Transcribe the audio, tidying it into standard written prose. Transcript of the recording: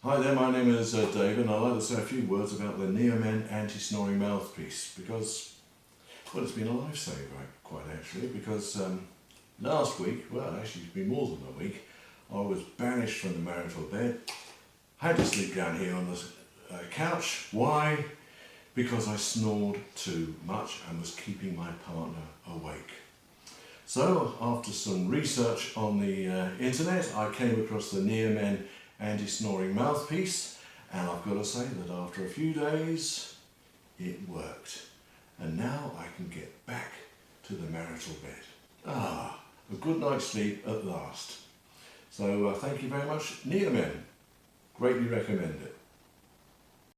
Hi there, my name is David, and I'd like to say a few words about the Neomen Anti-Snoring Mouthpiece because, well, it's been a lifesaver, quite actually, because last week, well, actually it's been more than a week, I was banished from the marital bed, had to sleep down here on the couch. Why? Because I snored too much and was keeping my partner awake. So, after some research on the internet, I came across the Neomen Anti-snoring mouthpiece, and I've got to say that after a few days it worked, and now I can get back to the marital bed. A good night's sleep at last. So thank you very much, Neomen. Greatly recommend it.